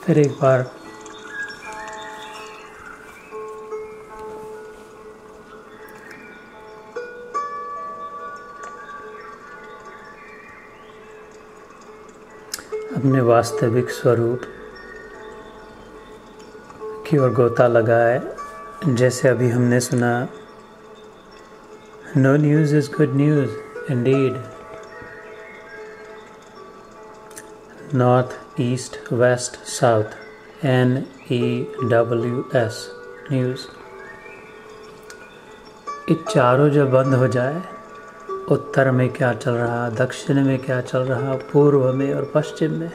फिर एक बार अपने वास्तविक स्वरूप की ओर गोता लगाए। जैसे अभी हमने सुना, no news is good news indeed. North, east, west, south, NEWS news. ये चारों जब बंद हो जाए, उत्तर में क्या चल रहा, दक्षिण में क्या चल रहा, पूर्व में और पश्चिम में,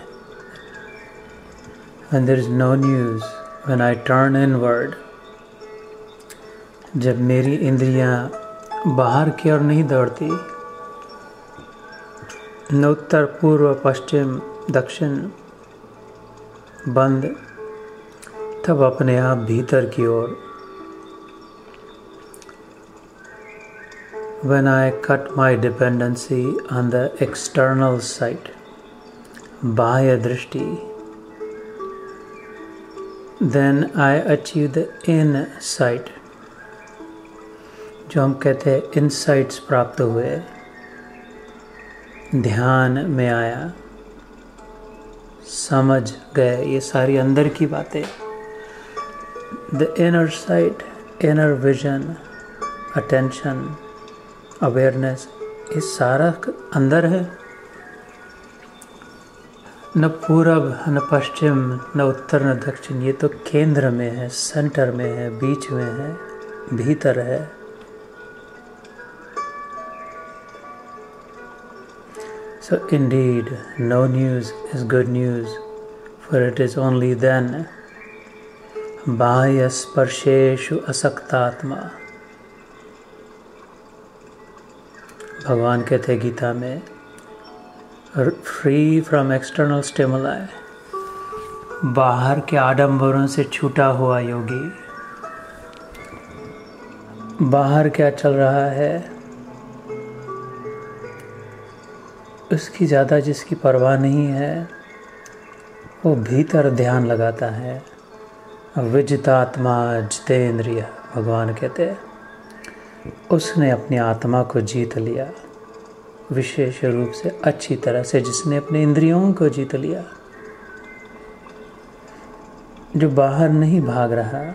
when there is no news, when I turn inward, जब मेरी इंद्रियां बाहर की ओर नहीं दौड़ती, न उत्तर, पूर्व, पश्चिम, दक्षिण बंद, तब अपने आप भीतर की ओर, when I cut my dependency on the external sight, बाह्य दृष्टि, then I achieve the insight, जो हम कहते हैं insights प्राप्त हुए, ध्यान में आया, समझ गए ये सारी अंदर की बातें। The inner sight, inner vision, attention, awareness, ये सारा अंदर है। न पूरब, न पश्चिम, न उत्तर, न दक्षिण, ये तो केंद्र में है, सेंटर में है, बीच में है, भीतर है। So indeed, no news is good news, for it is only then बाह्य स्पर्शेषु असक्तात्मा। भगवान कहते हैं गीता में, फ्री फ्रॉम एक्सटर्नल स्टिमुलाई, बाहर के आडंबरों से छूटा हुआ योगी। बाहर क्या चल रहा है उसकी ज़्यादा जिसकी परवाह नहीं है, वो भीतर ध्यान लगाता है। विजितात्मा जितेंद्रिय, भगवान कहते हैं, उसने अपनी आत्मा को जीत लिया, विशेष रूप से अच्छी तरह से जिसने अपने इंद्रियों को जीत लिया, जो बाहर नहीं भाग रहा।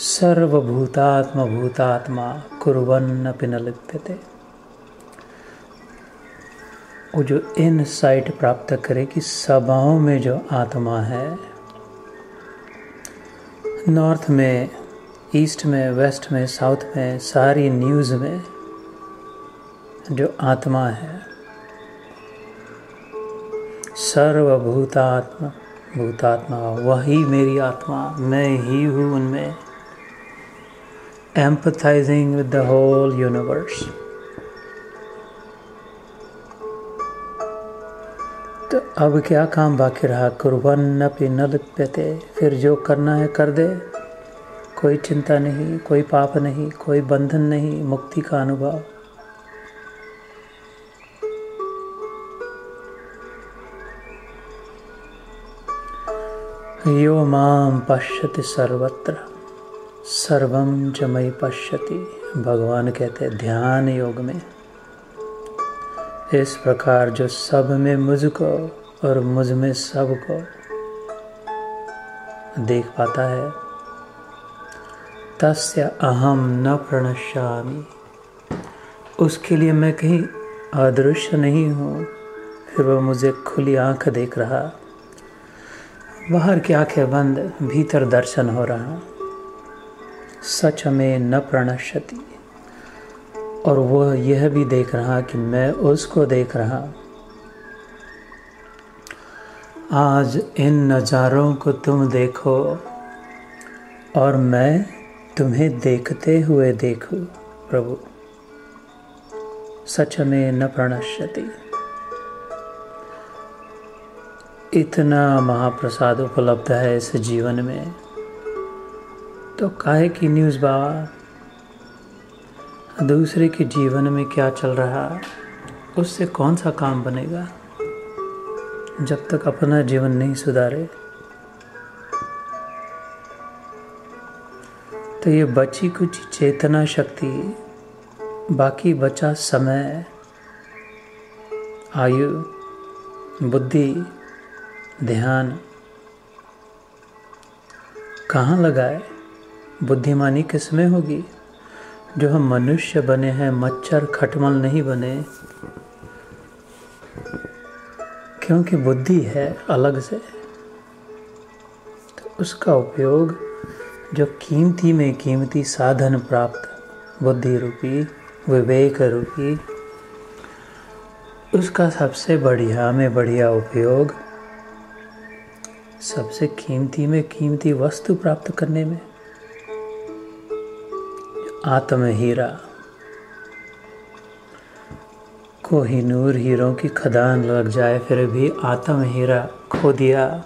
सर्वभूतात्म भूतात्मा कुर्वन्नपि न लिप्यते, वो जो इनसाइट प्राप्त करे कि सभाओं में जो आत्मा है, नॉर्थ में, ईस्ट में, वेस्ट में, साउथ में, सारी न्यूज़ में जो आत्मा है, सर्वभूतात्मा भूतात्मा, वही मेरी आत्मा, मैं ही हूँ उनमें। Empathising with the whole universe. तो अब क्या काम बाकी रहा? कुर्वन्नपि न लिप्यते, फिर जो करना है कर दे, कोई चिंता नहीं, कोई पाप नहीं, कोई बंधन नहीं, मुक्ति का अनुभव। यो माम पश्यति सर्वत्र सर्वं च मयि पश्यति, भगवान कहते हैं ध्यान योग में, इस प्रकार जो सब में मुझको और मुझ में सब को देख पाता है, तस्य अहम न प्रणश्यामि, उसके लिए मैं कहीं अदृश्य नहीं हूँ, फिर वह मुझे खुली आंख देख रहा, बाहर की आंखें बंद, भीतर दर्शन हो रहा। सच में न प्रणश्यति, और वह यह भी देख रहा कि मैं उसको देख रहा। आज इन नज़ारों को तुम देखो और मैं तुम्हें देखते हुए देखूं, प्रभु। सच में न प्रणश्यति, इतना महाप्रसाद उपलब्ध है इस जीवन में, तो काहे की न्यूज़ बाबा? दूसरे के जीवन में क्या चल रहा, उससे कौन सा काम बनेगा? जब तक अपना जीवन नहीं सुधारे, तो ये बची कुछ चेतना शक्ति, बाकी बचा समय, आयु, बुद्धि, ध्यान कहाँ लगाए? बुद्धिमानी किसमें होगी? जो हम मनुष्य बने हैं, मच्छर खटमल नहीं बने, क्योंकि बुद्धि है अलग से। तो उसका उपयोग जो कीमती में कीमती साधन प्राप्त बुद्धि रूपी, विवेक रूपी, उसका सबसे बढ़िया में बढ़िया उपयोग सबसे कीमती में कीमती वस्तु प्राप्त करने में। आत्म हीरा, कोहिनूर हीरों की खदान लग जाए फिर भी आत्म हीरा खो दिया।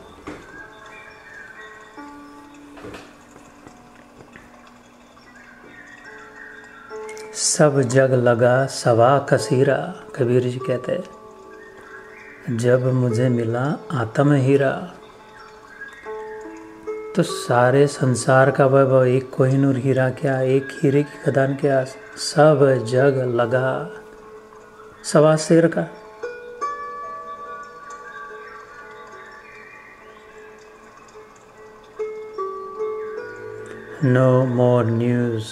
सब जग लगा सवा कसीरा, कबीर जी कहते हैं। जब मुझे मिला आत्म हीरा तो सारे संसार का वैभव, एक कोहिनूर हीरा क्या, एक हीरे की खदान क्या, सब जग लगा सवा शेर का। No more news,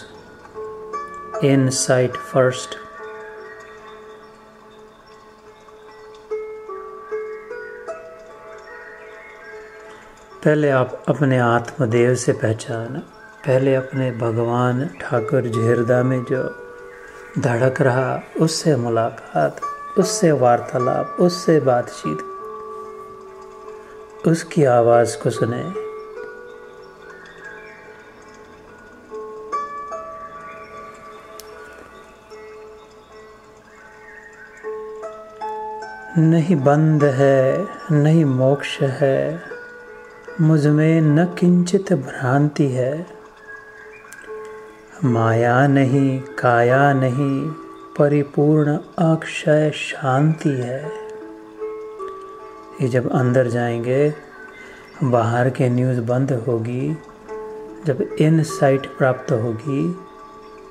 insight first. पहले आप अपने आत्मदेव से पहचान, पहले अपने भगवान ठाकुर जी हृदय में जो धड़क रहा उससे मुलाकात, उससे वार्तालाप, उससे बातचीत, उसकी आवाज़ को सुने। नहीं बंध है, नहीं मोक्ष है, मुझ में न किंचित भ्रांति है। माया नहीं, काया नहीं, परिपूर्ण अक्षय शांति है। ये जब अंदर जाएंगे, बाहर के न्यूज़ बंद होगी, जब इनसाइट प्राप्त होगी,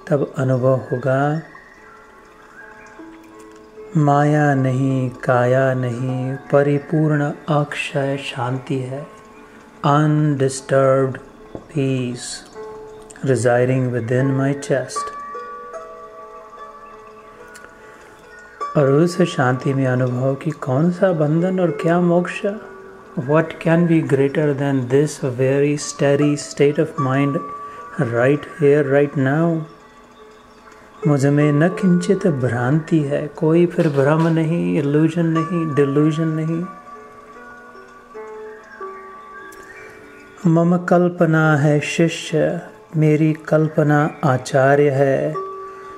तब अनुभव होगा माया नहीं, काया नहीं, परिपूर्ण अक्षय शांति है। Undisturbed peace residing within my chest. और उस शांति में अनुभव कि कौन सा बंधन और क्या मोक्ष? What can be greater than this very steady state of mind right here, right now? मुझ में न किंचित भ्रांति है, कोई फिर भ्रम नहीं, इल्यूजन नहीं, डिल्यूजन नहीं। मम कल्पना है शिष्य, मेरी कल्पना आचार्य है।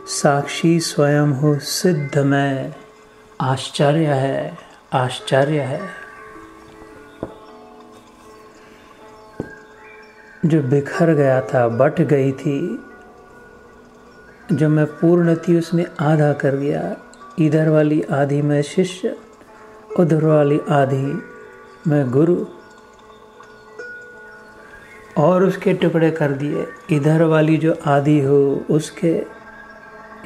साक्षी स्वयं हूँ सिद्ध मैं, आश्चर्य है, आश्चर्य है। जो बिखर गया था, बट गई थी, जो मैं पूर्ण थी उसमें आधा कर दिया। इधर वाली आधी मैं शिष्य, उधर वाली आधी मैं गुरु, और उसके टुकड़े कर दिए। इधर वाली जो आदि हो उसके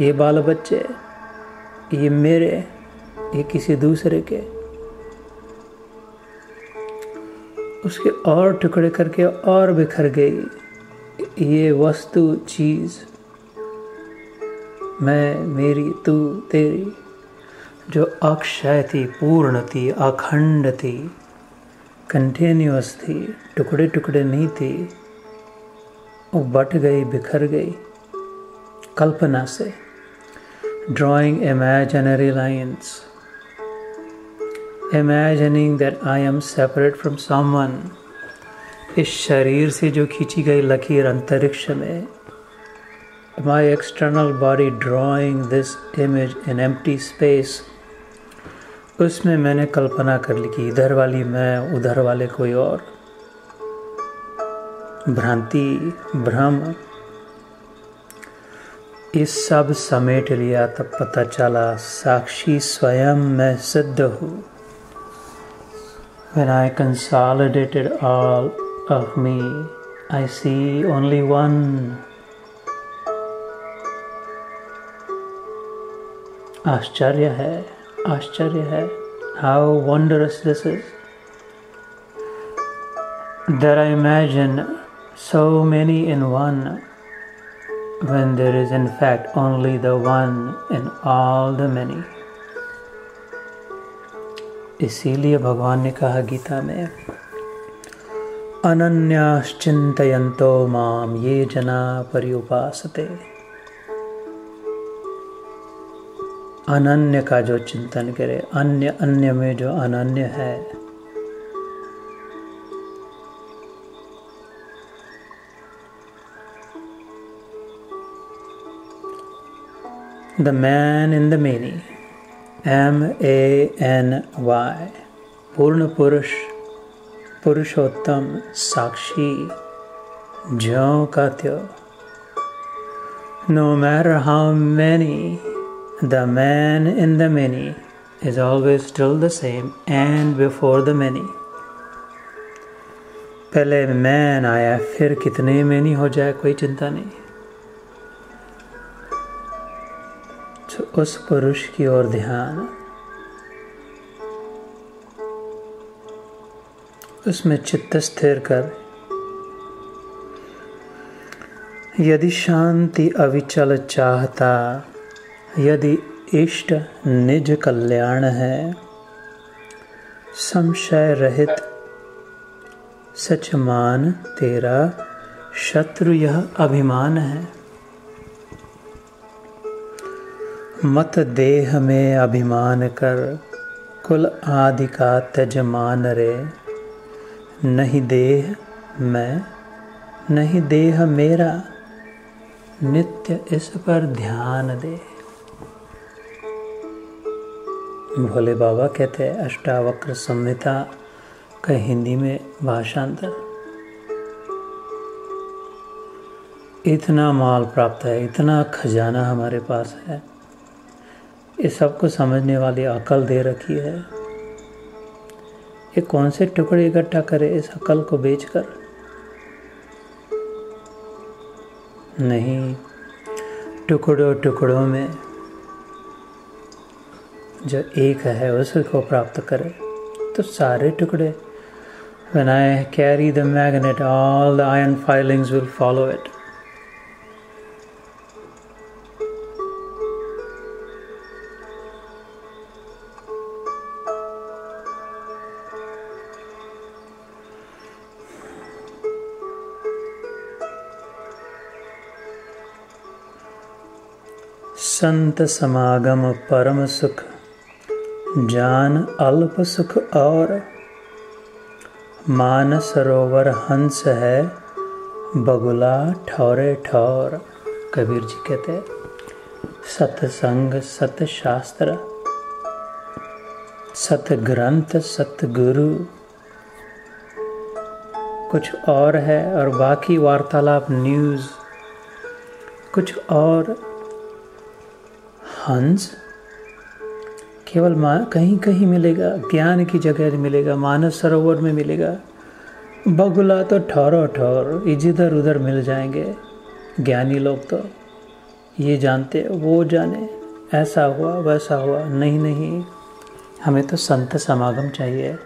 ये बाल बच्चे, ये मेरे, ये किसी दूसरे के, उसके और टुकड़े करके और बिखर गई। ये वस्तु चीज़, मैं, मेरी, तू, तेरी, जो अक्षय थी, पूर्ण थी, अखंड थी, कंटिन्यूअस थी, टुकड़े टुकड़े नहीं थी, वो बट गई, बिखर गई कल्पना से। Drawing imaginary lines, imagining that I am separate from someone. इस शरीर से जो खींची गई लकीर अंतरिक्ष में, my external body drawing this image in empty space, उसमें मैंने कल्पना कर ली कि इधर वाली मैं, उधर वाले कोई और। भ्रांति, भ्रम, इस सब समेट लिया, तब पता चला साक्षी स्वयं मैं सिद्ध हूँ। When I consolidated all of me, I see only one. आश्चर्य है, how wondrous this is. That I imagine so many in one, when there is in fact only the one in all the many. इसीलिए भगवान ने कहा गीता में, अनन्याश्चिन्तयन्तो माम ये जना पर्युपासते। अनन्य का जो चिंतन करे, अन्य में जो अनन्य है, the man in the many, MANY, पूर्ण पुरुष, पुरुषोत्तम, साक्षी, ज्यों का त्यों। No matter how many, the man in the many is always still the same and before the many. पहले man आया, फिर कितने many हो जाए कोई चिंता नहीं। तो उस पुरुष की ओर ध्यान, उसमें चित्त स्थिर कर। यदि शांति अविचल चाहता, यदि इष्ट निज कल्याण है, संशय रहित सच मान तेरा, शत्रु यह अभिमान है। मत देह में अभिमान कर, कुल आदि का त्यजमान रे। नहीं देह मैं, नहीं देह मेरा, नित्य इस पर ध्यान दे। भोले बाबा कहते हैं, अष्टावक्र संहिता का हिंदी में भाषांतर। इतना माल प्राप्त है, इतना खजाना हमारे पास है, ये सबको समझने वाली अकल दे रखी है। ये कौन से टुकड़े इकट्ठा करे इस अकल को बेचकर? नहीं, टुकड़ों टुकड़ों में जो एक है उसको प्राप्त करे। तो सारे टुकड़े, when I carry the magnet, all the iron filings will follow it. संत समागम परम सुख, जान अल्प सुख और। मान सरोवर हंस है, बगुला ठौरे ठौर। कबीर जी कहते हैं, सत्संग, सतशास्त्र, सतग्रंथ, सतगुरु कुछ और है, और बाकी वार्तालाप, न्यूज़ कुछ और। हंस केवल कहीं कहीं मिलेगा, ज्ञान की जगह मिलेगा, मानस सरोवर में मिलेगा। बगुला तो ठौरो ठौर इधर उधर मिल जाएंगे। ज्ञानी लोग तो ये जानते, वो जाने, ऐसा हुआ वैसा हुआ। नहीं नहीं, हमें तो संत समागम चाहिए।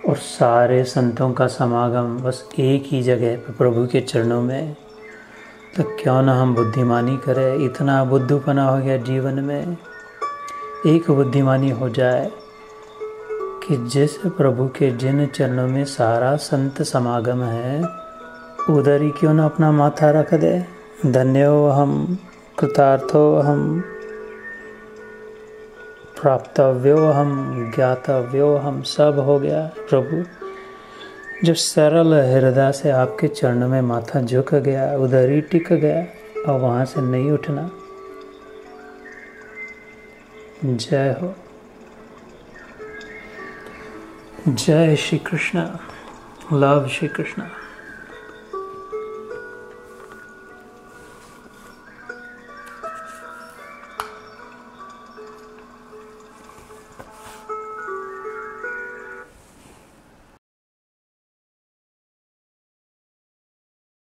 और सारे संतों का समागम बस एक ही जगह पर, प्रभु के चरणों में। तो क्यों ना हम बुद्धिमानी करें। इतना बुद्धूपना हो गया जीवन में, एक बुद्धिमानी हो जाए कि जिस प्रभु के जिन चरणों में सारा संत समागम है, उधर ही क्यों ना अपना माथा रख दे। धन्यो हम, कृतार्थो हम, प्राप्तव्यो हम, ज्ञातव्यो हम, सब हो गया। प्रभु जो सरल हृदय से आपके चरणों में माथा झुक गया, उधर ही टिक गया और वहां से नहीं उठना। जय हो, जय श्री कृष्ण, लव श्री कृष्ण।